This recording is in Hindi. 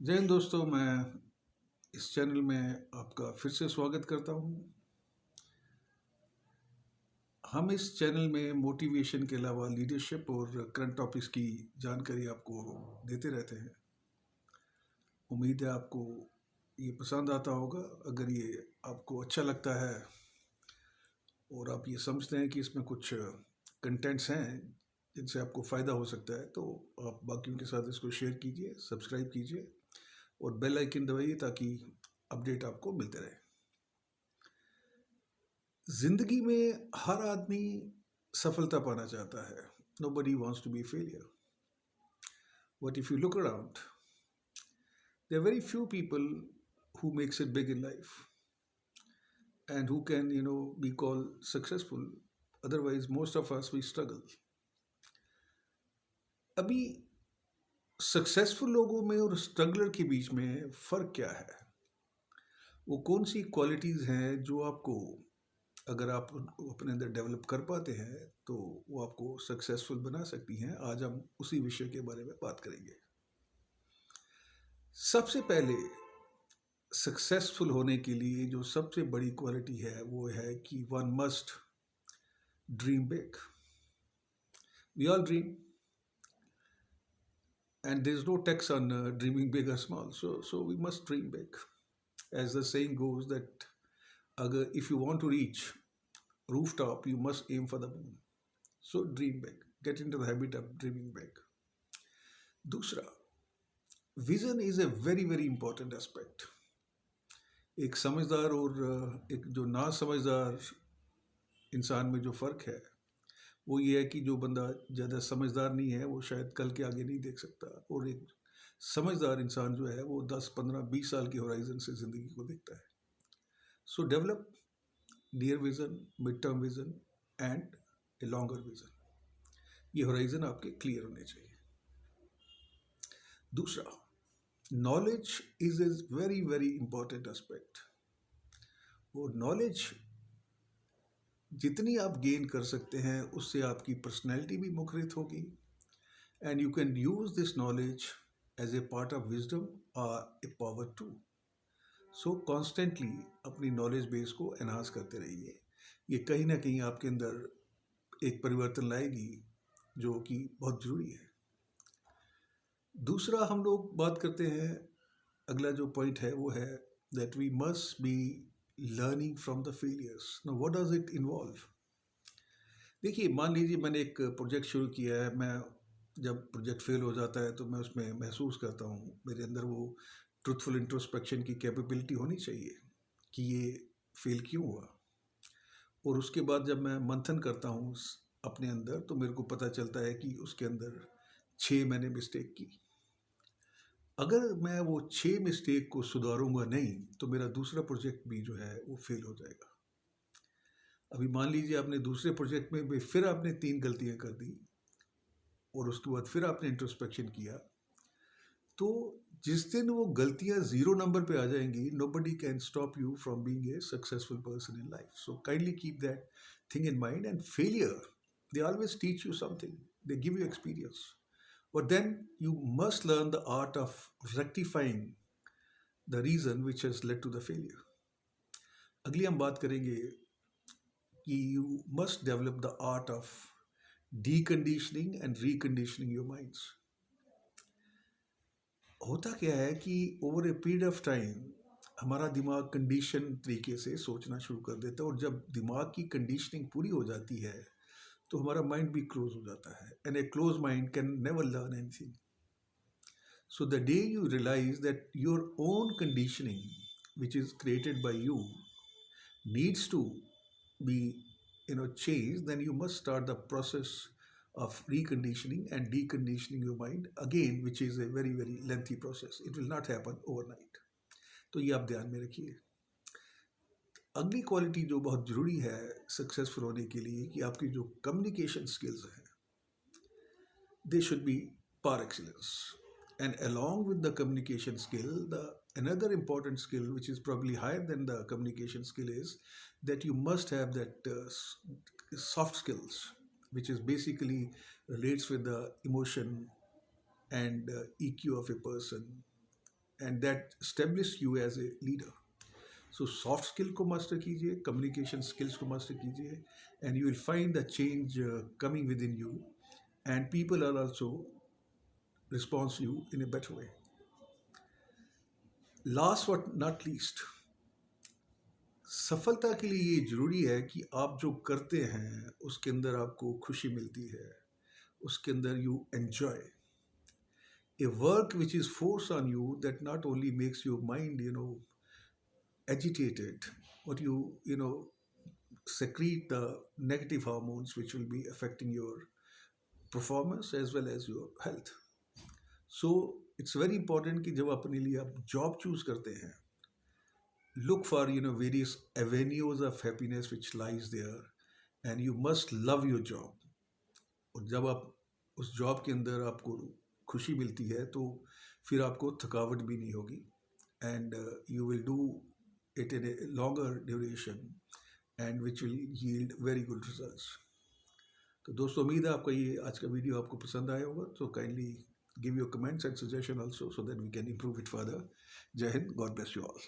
जय हिंद दोस्तों, मैं इस चैनल में आपका फिर से स्वागत करता हूँ। हम इस चैनल में मोटिवेशन के अलावा लीडरशिप और करंट टॉपिक्स की जानकारी आपको देते रहते हैं। उम्मीद है आपको ये पसंद आता होगा। अगर ये आपको अच्छा लगता है और आप ये समझते हैं कि इसमें कुछ कंटेंट्स हैं जिनसे आपको फ़ायदा हो सकता है, तो आप बाकियों के साथ इसको शेयर कीजिए, सब्सक्राइब कीजिए और बेल आइकन दबाइए ताकि अपडेट आपको मिलते रहे। जिंदगी में हर आदमी सफलता पाना चाहता है। Nobody wants to be a failure. But if you look around, there are very few people who makes it big in life and who can, be called successful. Otherwise, most of us we struggle. अभी सक्सेसफुल लोगों में और स्ट्रगलर के बीच में फ़र्क क्या है? वो कौन सी क्वालिटीज़ हैं जो आपको, अगर आप उनको अपने अंदर डेवलप कर पाते हैं तो वो आपको सक्सेसफुल बना सकती हैं। आज हम उसी विषय के बारे में बात करेंगे। सबसे पहले सक्सेसफुल होने के लिए जो सबसे बड़ी क्वालिटी है वो है कि one must dream big. We all dream and there is no tax on dreaming big or small, so we must dream big. As the saying goes that agar if you want to reach rooftop you must aim for the moon. So dream big, get into the habit of dreaming big. दूसरा, vision is a very very important aspect. एक समझदार और एक जो ना समझदार इंसान में जो फ़र्क है वो ये है कि जो बंदा ज़्यादा समझदार नहीं है वो शायद कल के आगे नहीं देख सकता, और एक समझदार इंसान जो है वो 10, 15, 20 साल के होराइजन से ज़िंदगी को देखता है। सो develop near vision, mid term vision and a longer vision. ये होराइजन आपके क्लियर होने चाहिए। दूसरा, knowledge is a very very important aspect. वो नॉलेज जितनी आप गेन कर सकते हैं उससे आपकी पर्सनैलिटी भी मुखरित होगी, and you can use this knowledge as a part of wisdom और a power too. So constantly अपनी नॉलेज बेस को एनहांस करते रहिए। ये कहीं ना कहीं आपके अंदर एक परिवर्तन लाएगी जो कि बहुत ज़रूरी है। दूसरा, हम लोग बात करते हैं, अगला जो पॉइंट है वो है that we must be learning from the failures. Now what does it involve? देखिए, मान लीजिए मैंने एक प्रोजेक्ट शुरू किया है। मैं जब प्रोजेक्ट फेल हो जाता है तो मैं उसमें महसूस करता हूँ, मेरे अंदर वो ट्रुथफुल इंट्रोस्पेक्शन की कैपेबिलिटी होनी चाहिए कि ये फेल क्यों हुआ। और उसके बाद जब मैं मंथन करता हूँ अपने अंदर तो मेरे को पता चलता है कि उसके अंदर 6 मैंने मिस्टेक की। अगर मैं वो 6 मिस्टेक को सुधारूंगा नहीं तो मेरा दूसरा प्रोजेक्ट भी जो है वो फेल हो जाएगा। अभी मान लीजिए आपने दूसरे प्रोजेक्ट में भी फिर आपने 3 गलतियां कर दी और उसके बाद फिर आपने इंट्रोस्पेक्शन किया, तो जिस दिन वो गलतियां 0 नंबर पे आ जाएंगी, nobody can stop you from being a successful person in life. So kindly keep that thing in mind. And failure, they always teach you something, they give you experience, but then you must learn the art of rectifying the reason which has led to the failure. अगली हम बात करेंगे कि you must develop the art of deconditioning and reconditioning your minds. होता क्या है कि over a period of time हमारा दिमाग कंडीशन तरीके से सोचना शुरू कर देता है, और जब दिमाग की कंडीशनिंग पूरी हो जाती है तो हमारा माइंड भी क्लोज हो जाता है, and A close mind can never learn anything. So the day you realize that your own conditioning, which is created by you, needs to be changed, then you must start the process of reconditioning and deconditioning your mind again, which is a very very lengthy process. It will not happen overnight. तो ये आप ध्यान में रखिए. अगली क्वालिटी जो बहुत ज़रूरी है सक्सेसफुल होने के लिए कि आपकी जो कम्युनिकेशन स्किल्स हैं, they should be par excellence. And along with the communication skill, the another important skill which is probably higher than the communication skill is that you must have that soft skills, which is basically relates with the emotion and EQ of a person, and that establish you as a leader. So soft skill को मास्टर कीजिए, कम्युनिकेशन स्किल्स को मास्टर कीजिए, and you will find the change coming with in you, and people are also response you in a better way. Last but not least, सफलता के लिए ये जरूरी है कि आप जो करते हैं उसके अंदर आपको खुशी मिलती है, उसके अंदर you enjoy. A work which is forced on you, that not only makes your mind agitated, but you secrete the negative hormones which will be affecting your performance as well as your health. So it's very important कि जब अपने लिए आप job choose करते हैं, look for various avenues of happiness which lies there, and you must love your job. और जब आप उस जॉब के अंदर आपको खुशी मिलती है तो फिर आपको थकावट भी नहीं होगी, and you will do it in a longer duration and which will yield very good results. तो दोस्तों, उम्मीद है आपका ये आज का वीडियो आपको पसंद आया होगा. तो kindly give your comments and suggestion also, so that we can improve it further. जय Hind. God bless you all.